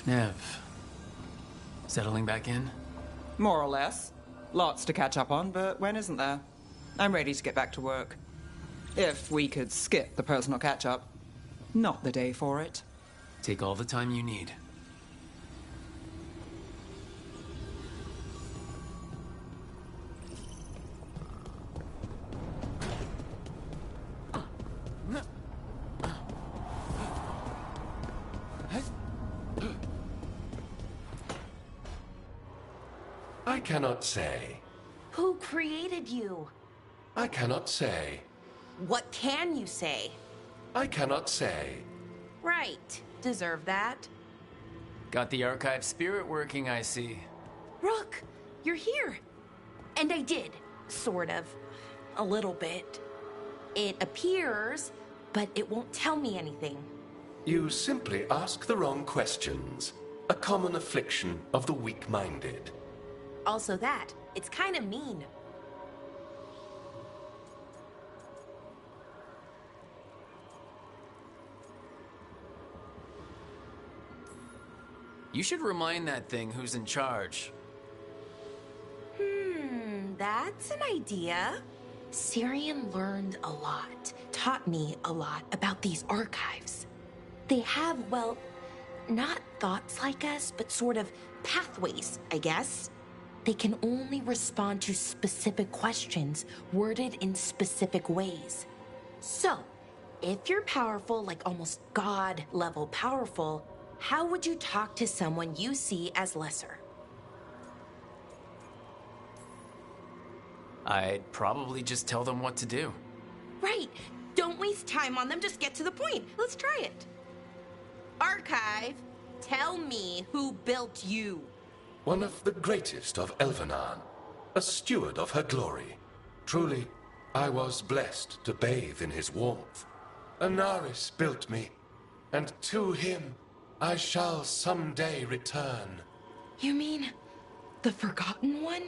Nev, settling back in? More or less. Lots to catch up on, but when isn't there? I'm ready to get back to work. If we could skip the personal catch-up. Not the day for it. Take all the time you need. I cannot say. Who created you? I cannot say. What can you say? I cannot say. Right. Deserve that. Got the archive spirit working, I see. Rook, you're here. And I did. Sort of. A little bit. It appears, but it won't tell me anything. You simply ask the wrong questions. A common affliction of the weak-minded. Also that, it's kind of mean. You should remind that thing who's in charge. That's an idea. Syrian learned a lot, taught me a lot about these archives. They have, well, not thoughts like us, but sort of pathways, I guess. They can only respond to specific questions worded in specific ways. So, if you're powerful, like almost God-level powerful, how would you talk to someone you see as lesser? I'd probably just tell them what to do. Right. Don't waste time on them, just get to the point. Let's try it. Archive, tell me who built you. One of the greatest of Elvenan, a steward of her glory. Truly, I was blessed to bathe in his warmth. Anaris built me, and to him I shall someday return. You mean the Forgotten One?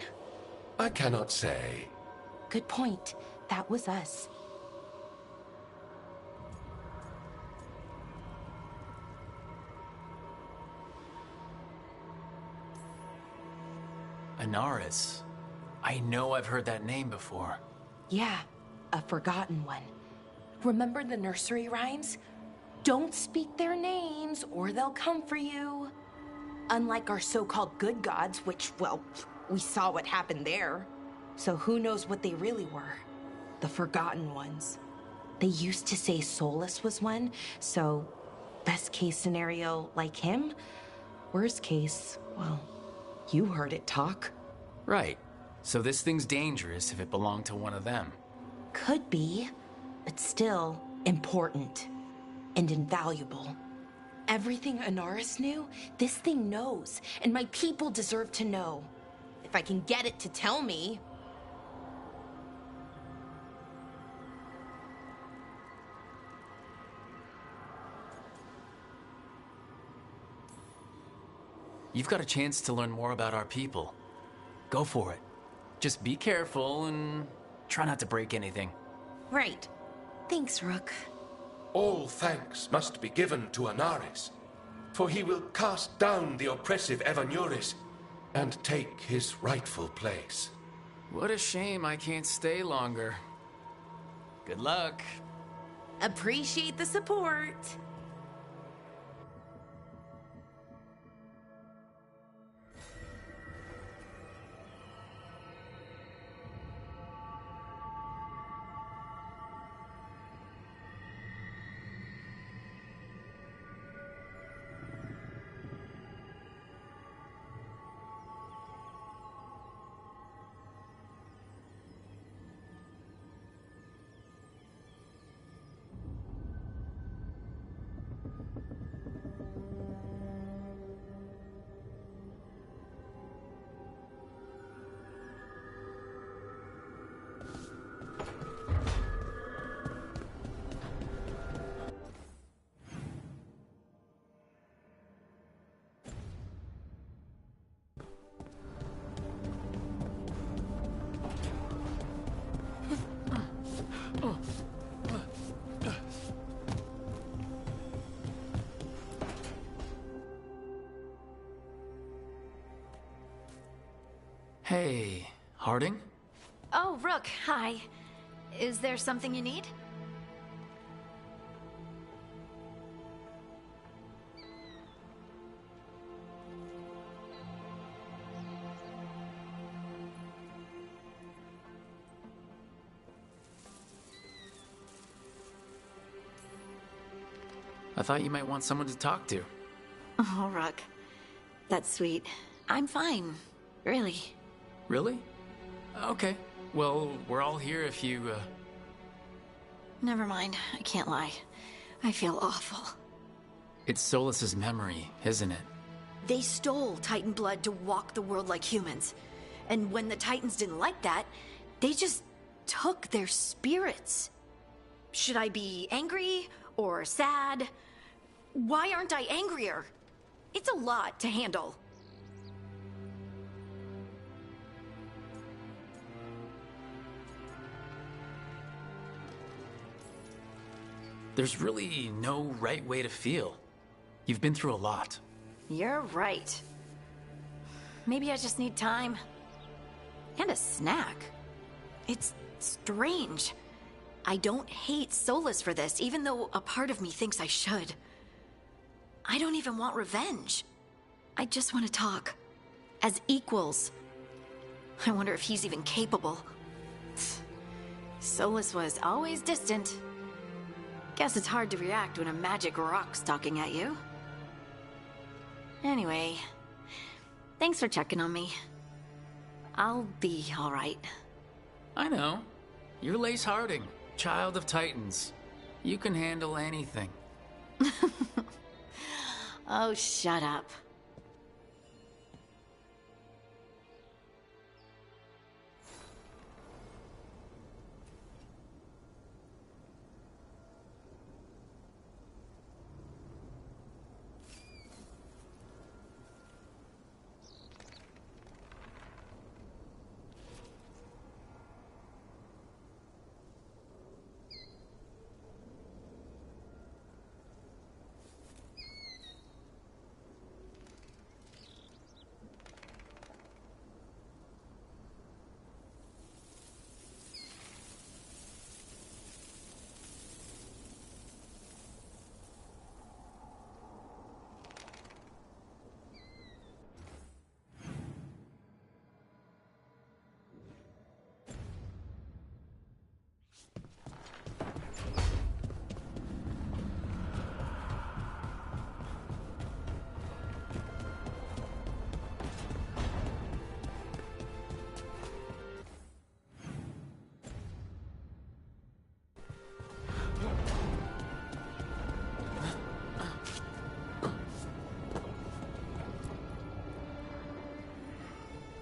I cannot say. Good point. That was us. Anaris. I know I've heard that name before. Yeah, a Forgotten One. Remember the nursery rhymes? Don't speak their names or they'll come for you. Unlike our so-called good gods, which, well, we saw what happened there. So who knows what they really were? The Forgotten Ones. They used to say Solus was one, so best case scenario like him. Worst case, well, you heard it talk. Right. So this thing's dangerous if it belonged to one of them. Could be, but still important and invaluable. Everything Anaris knew, this thing knows, and my people deserve to know. If I can get it to tell me. You've got a chance to learn more about our people. Go for it. Just be careful and try not to break anything. Right. Thanks, Rook. All thanks must be given to Anaris, for he will cast down the oppressive Evanuris and take his rightful place. What a shame I can't stay longer. Good luck. Appreciate the support. Hey, Harding? Oh, Rook, hi. Is there something you need? I thought you might want someone to talk to. Oh, Rook. That's sweet. I'm fine. Really. Really? Okay. Well, we're all here if you, Never mind. I can't lie. I feel awful. It's Solus's memory, isn't it? They stole Titan blood to walk the world like humans. And when the Titans didn't like that, they just took their spirits. Should I be angry or sad? Why aren't I angrier? It's a lot to handle. There's really no right way to feel. You've been through a lot. You're right. Maybe I just need time. And a snack. It's strange. I don't hate Solus for this, even though a part of me thinks I should. I don't even want revenge. I just want to talk. As equals. I wonder if he's even capable. Solus was always distant. Guess it's hard to react when a magic rock's talking at you. Anyway, thanks for checking on me. I'll be all right. I know. You're Lace Harding, child of Titans. You can handle anything. Oh, shut up.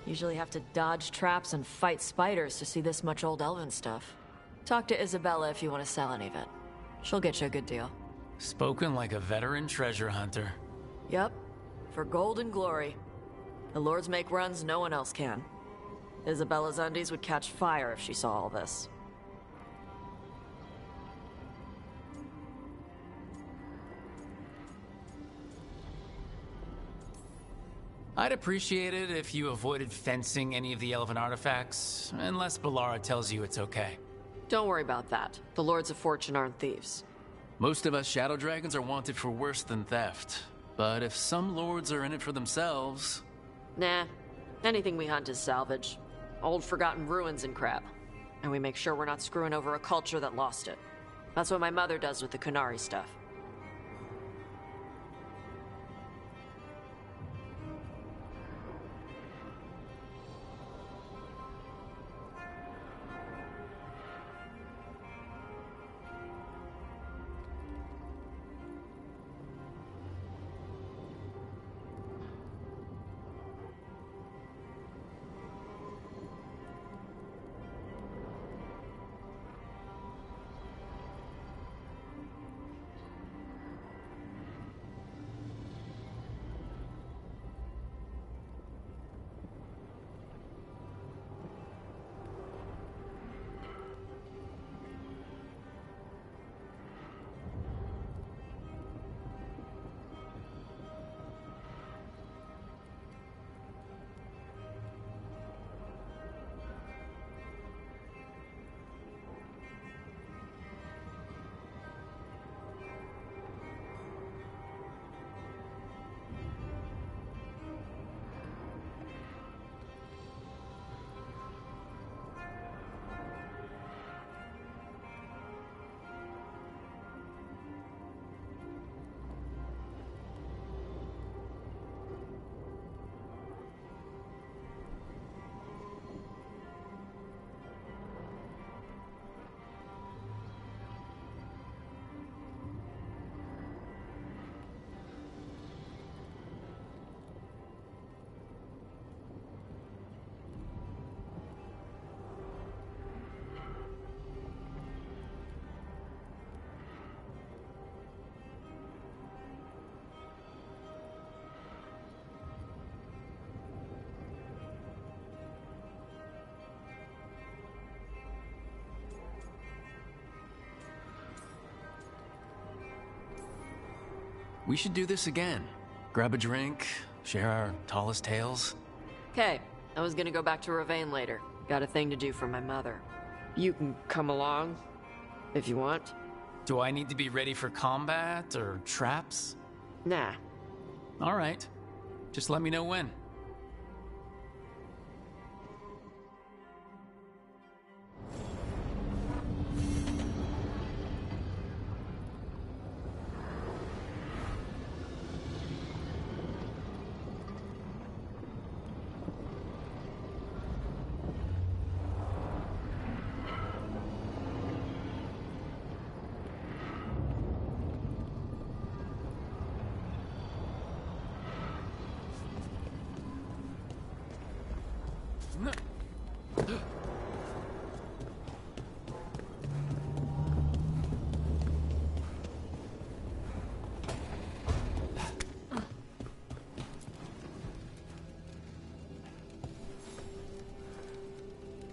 Usually have to dodge traps and fight spiders to see this much old elven stuff. Talk to Isabella if you want to sell any of it. She'll get you a good deal. Spoken like a veteran treasure hunter. Yep, for gold and glory. The lords make runs no one else can. Isabella's undies would catch fire if she saw all this. I'd appreciate it if you avoided fencing any of the elven artifacts, unless Ballara tells you it's okay. Don't worry about that. The lords of fortune aren't thieves. Most of us shadow dragons are wanted for worse than theft. But if some lords are in it for themselves... Nah, anything we hunt is salvage. Old forgotten ruins and crap. And we make sure we're not screwing over a culture that lost it. That's what my mother does with the Kunari stuff. We should do this again. Grab a drink, share our tallest tales. Okay, I was gonna go back to Ravane later. Got a thing to do for my mother. You can come along, if you want. Do I need to be ready for combat or traps? Nah. All right. Just let me know when.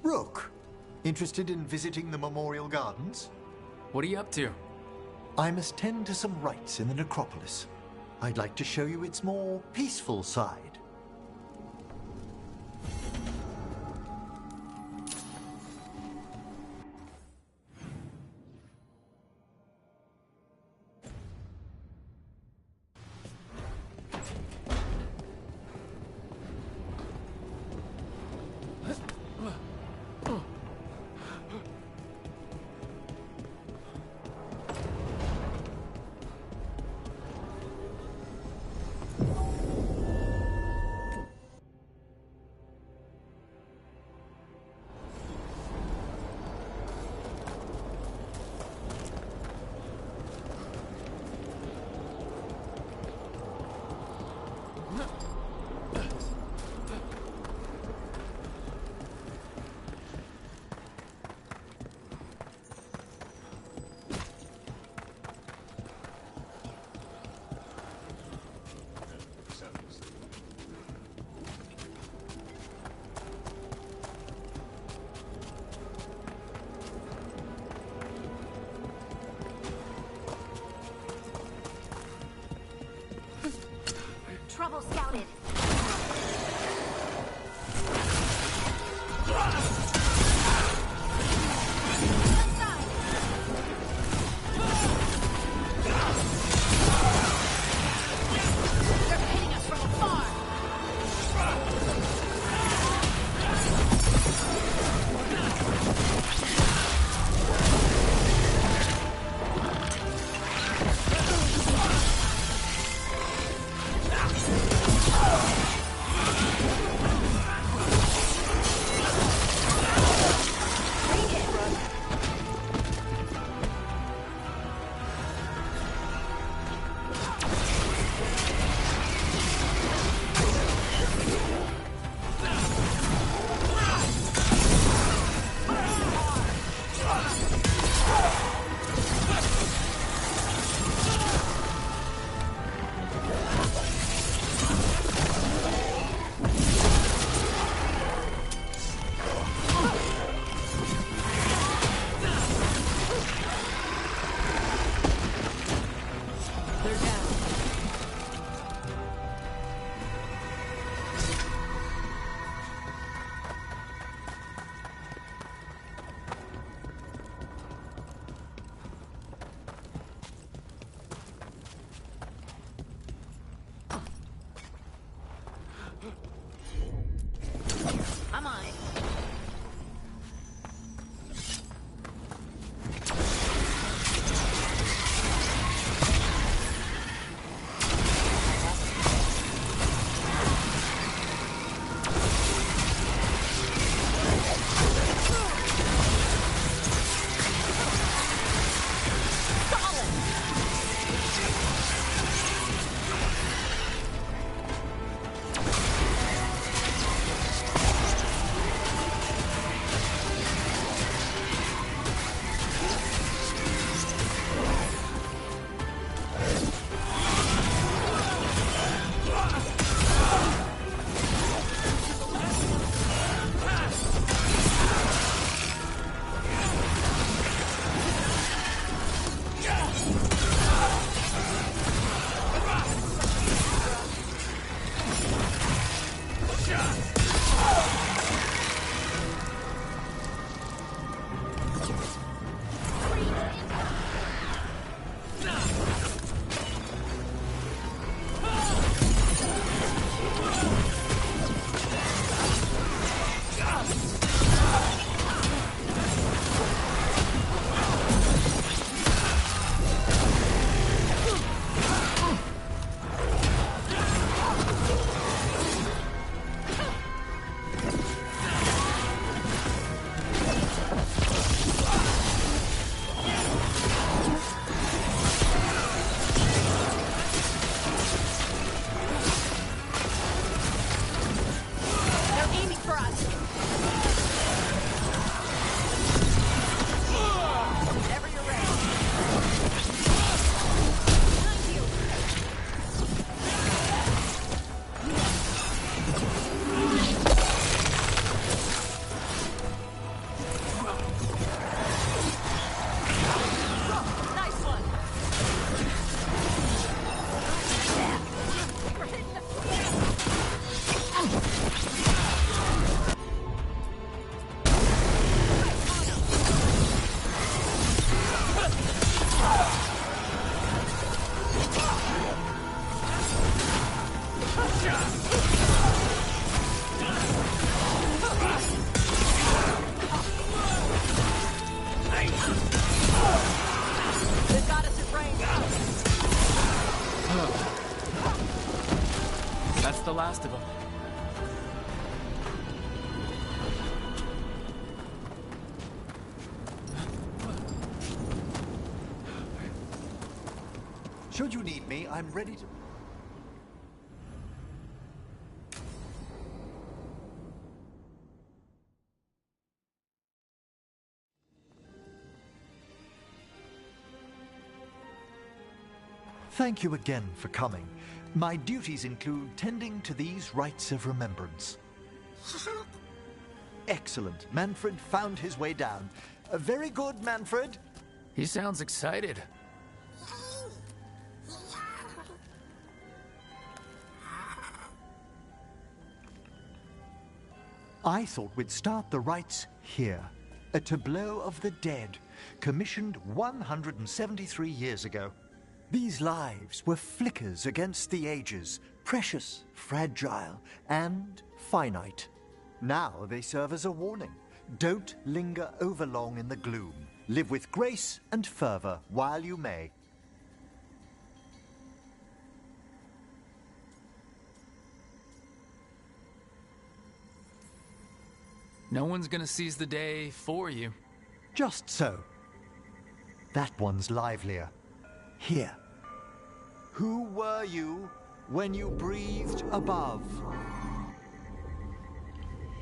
Rook, interested in visiting the Memorial Gardens? What are you up to? I must tend to some rites in the necropolis. I'd like to show you its more peaceful side. Trouble scouted. I'm on it. They've got us at range. That's the last of them. Should you need me, I'm ready to... Thank you again for coming. My duties include tending to these rites of remembrance. Excellent. Manfred found his way down. Very good, Manfred. He sounds excited. I thought we'd start the rites here. A tableau of the dead, commissioned 173 years ago. These lives were flickers against the ages, precious, fragile, and finite. Now they serve as a warning. Don't linger overlong in the gloom. Live with grace and fervor while you may. No one's gonna seize the day for you. Just so. That one's livelier. Here. Who were you when you breathed above?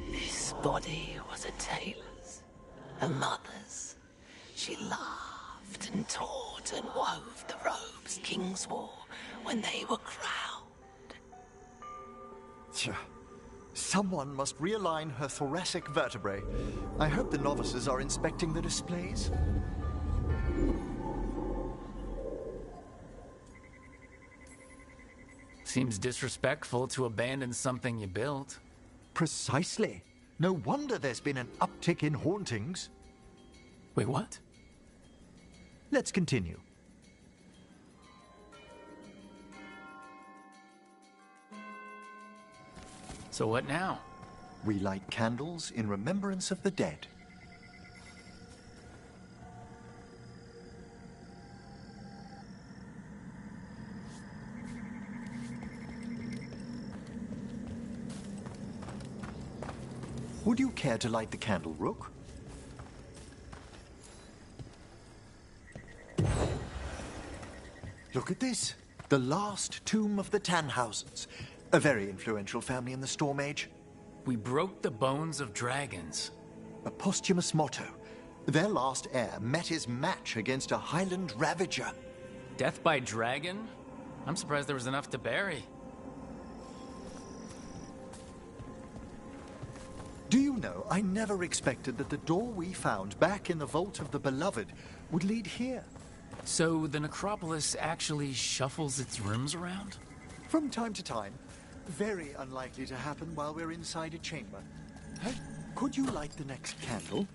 This body was a tailor's, a mother's. She laughed and taught and wove the robes kings wore when they were crowned. Tch. Someone must realign her thoracic vertebrae. I hope the novices are inspecting the displays. Seems disrespectful to abandon something you built. Precisely. No wonder there's been an uptick in hauntings. Wait, what? Let's continue. So what now? We light candles in remembrance of the dead. Would you care to light the candle, Rook? Look at this. The last tomb of the Tannhausens. A very influential family in the Storm Age. We broke the bones of dragons. A posthumous motto. Their last heir met his match against a Highland Ravager. Death by dragon? I'm surprised there was enough to bury. Do you know, I never expected that the door we found back in the Vault of the Beloved would lead here. So the necropolis actually shuffles its rooms around? From time to time. Very unlikely to happen while we're inside a chamber. Could you light the next candle?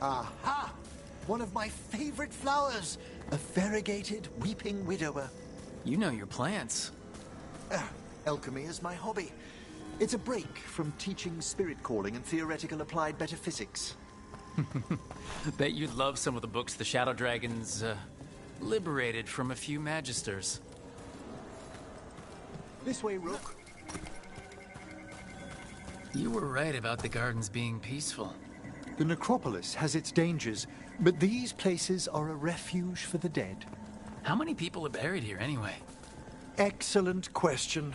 Aha! One of my favorite flowers! A variegated weeping widower. You know your plants. Alchemy is my hobby. It's a break from teaching spirit calling and theoretical applied metaphysics. Bet you'd love some of the books the Shadow Dragons, liberated from a few magisters. This way, Rook. You were right about the gardens being peaceful. The necropolis has its dangers, but these places are a refuge for the dead. How many people are buried here anyway? Excellent question.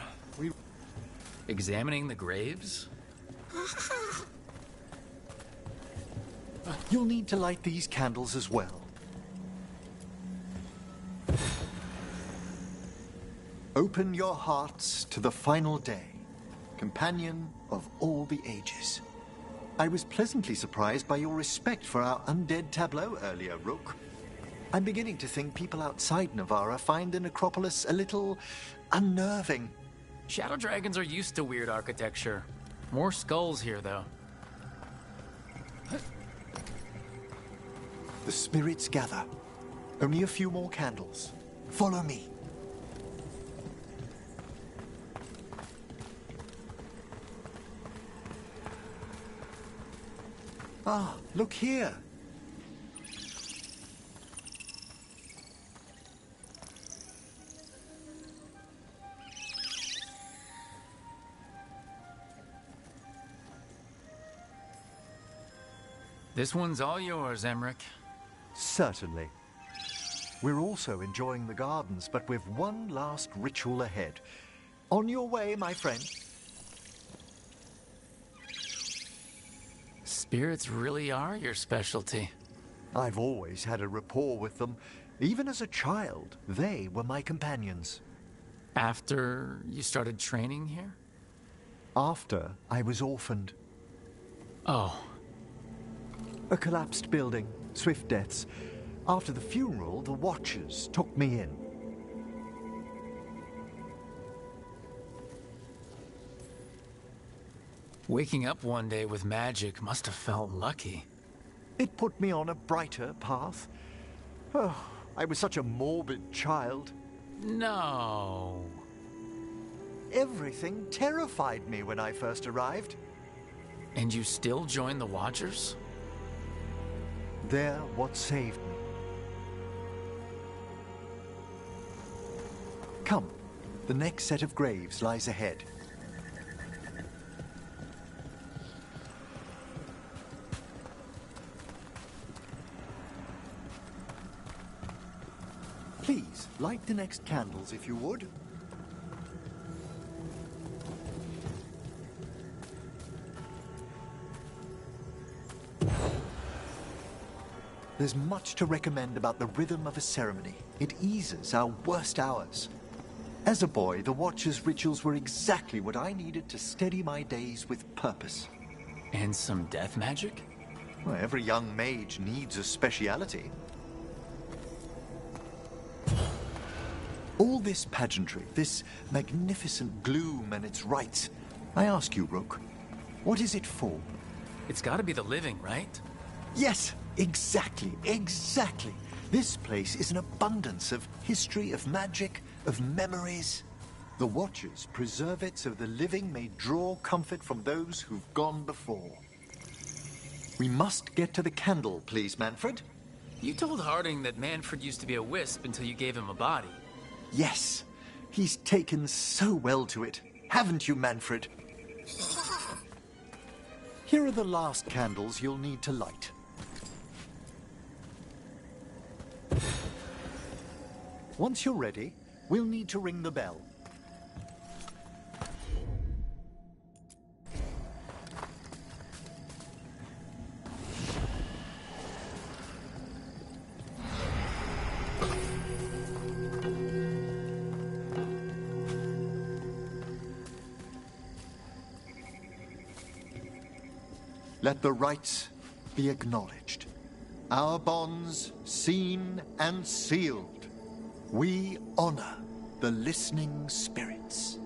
Examining the graves? You'll need to light these candles as well. Open your hearts to the final day, companion of all the ages. I was pleasantly surprised by your respect for our undead tableau earlier, Rook. I'm beginning to think people outside Navarra find the necropolis a little unnerving. Shadow dragons are used to weird architecture. More skulls here, though. The spirits gather. Only a few more candles. Follow me. Ah, look here. This one's all yours, Emmerich. Certainly. We're also enjoying the gardens, but we've one last ritual ahead. On your way, my friend. Spirits really are your specialty. I've always had a rapport with them. Even as a child, they were my companions. After you started training here? After I was orphaned. Oh. A collapsed building, swift deaths. After the funeral, the Watchers took me in. Waking up one day with magic must have felt lucky. It put me on a brighter path. Oh, I was such a morbid child. No. Everything terrified me when I first arrived. And you still join the Watchers? They're what saved me. Come, the next set of graves lies ahead. Please, light the next candles if you would. There's much to recommend about the rhythm of a ceremony. It eases our worst hours. As a boy, the Watcher's rituals were exactly what I needed to steady my days with purpose. And some death magic? Well, every young mage needs a speciality. All this pageantry, this magnificent gloom and its rites. I ask you, Rook, what is it for? It's gotta be the living, right? Yes, exactly, exactly. This place is an abundance of history, of magic, of memories. The Watchers preserve it so the living may draw comfort from those who've gone before. We must get to the candle, please, Manfred. You told Harding that Manfred used to be a wisp until you gave him a body. Yes, he's taken so well to it. Haven't you, Manfred? Here are the last candles you'll need to light. Once you're ready, we'll need to ring the bell. Let the rites be acknowledged. Our bonds seen and sealed. We honor the listening spirits.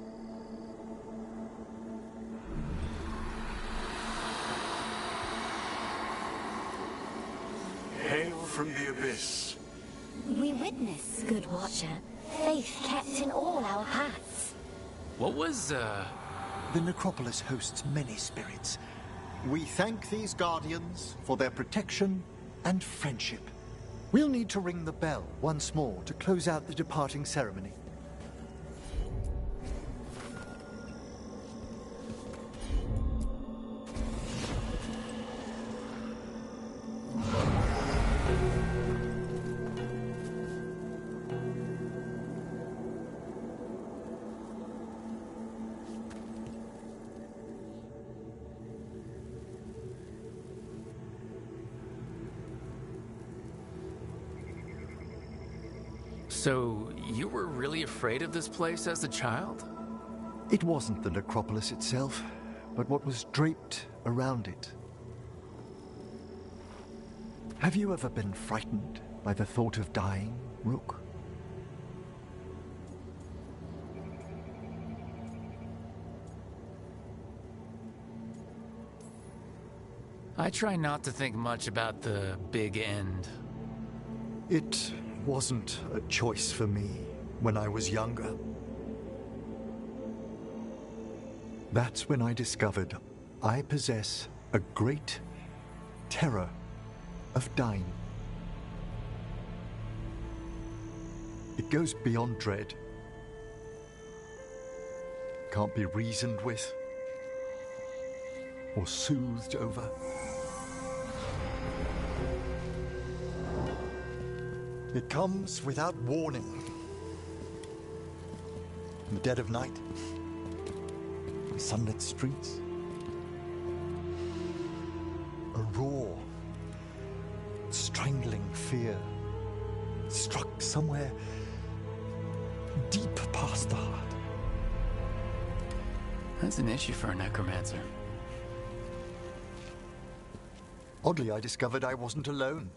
Hail from the abyss. We witness, good Watcher, faith kept in all our paths. What was, The necropolis hosts many spirits. We thank these guardians for their protection and friendship. We'll need to ring the bell once more to close out the departing ceremony. So, you were really afraid of this place as a child? It wasn't the necropolis itself, but what was draped around it. Have you ever been frightened by the thought of dying, Rook? I try not to think much about the big end. It wasn't a choice for me when I was younger. That's when I discovered I possess a great terror of dying. It goes beyond dread. Can't be reasoned with or soothed over. It comes without warning. In the dead of night, in sunlit streets, a raw, strangling fear struck somewhere deep past the heart. That's an issue for a necromancer. Oddly, I discovered I wasn't alone.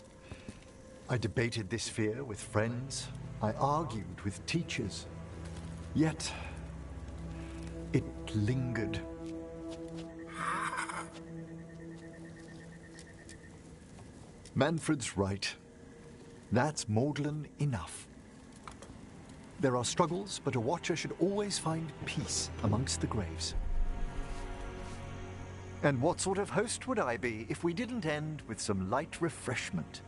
I debated this fear with friends. I argued with teachers. Yet, it lingered. Manfred's right. That's maudlin enough. There are struggles, but a watcher should always find peace amongst the graves. And what sort of host would I be if we didn't end with some light refreshment?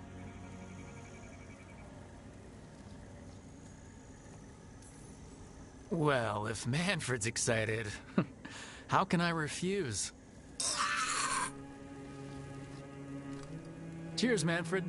Well, if Manfred's excited, how can I refuse? Cheers, Manfred.